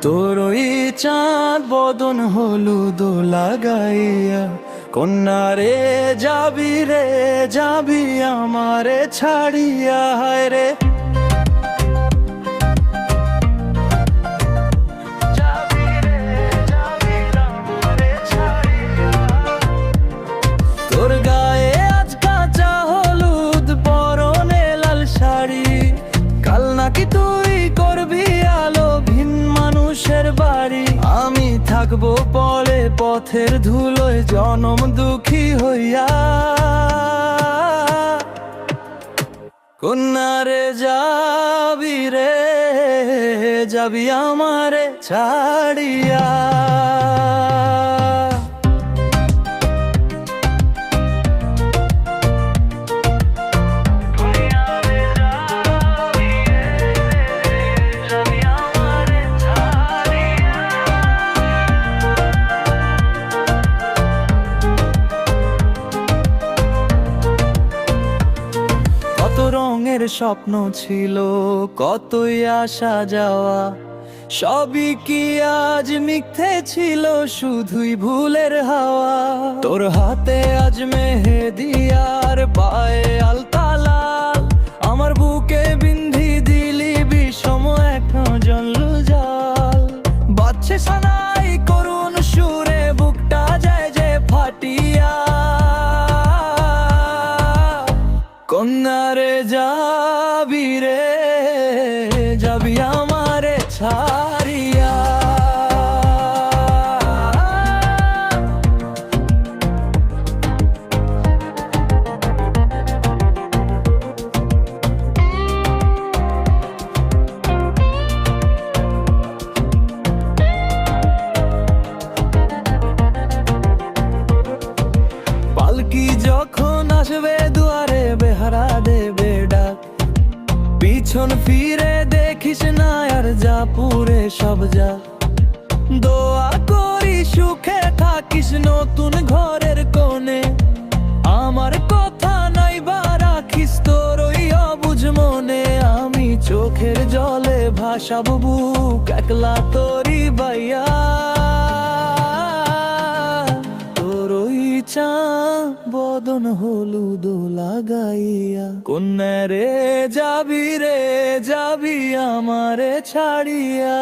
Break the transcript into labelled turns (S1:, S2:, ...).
S1: তোর ওই চাঁদ বদন হলুদ লাগাইয়া, কন্যা রে যাবি আমারে ছাড়িয়া, হায় রে তোর গায়ে আজ কাঁচা হলুদ, পরনে লাল শাড়ি, কাল নাকি তুই করবি আলো ভিন মানুষের বাড়ি। আমি থাকবো পরে পথের ধুলোয় জনম দুঃখী হইয়া, কন্যা রে যাবি আমারে ছাড়িয়া। কত রঙের স্বপ্ন ছিল, কতই আসা যাওয়া, সবই কি আজ মিথ্যে ছিল, শুধুই ভুলের হাওয়া। তোর হাতে আজ মেহেদি আর পায়ে আলতা লাল, আমার বুকে বিন্ধি দিলি বিষম এক জল জাল। বাজছে সানাই করুণ সুরে, বুকটা যায় যে ফাটিয়া, কন্যা রে যাবি আমারে ছাড়িয়া। পালকি যখন আসবে দুয়ারে, বেহারা দেবে ডাক, পিছন ফিরে দেখিস না আর যা পুরে সব যা। দোয়া করি সুখে থাকিস নতুন ঘরের কোণে, আমার কথা নাই বা রাখিস তোর ওই অবুঝ মনে। আমি চোখের জলে ভাসাবো বুক একলা তোরি বাইয়া, তোর ওই চাঁদ বদন হলুদ লাগাইয়া, কন্যা রে যাবি আমারে ছাড়িয়া।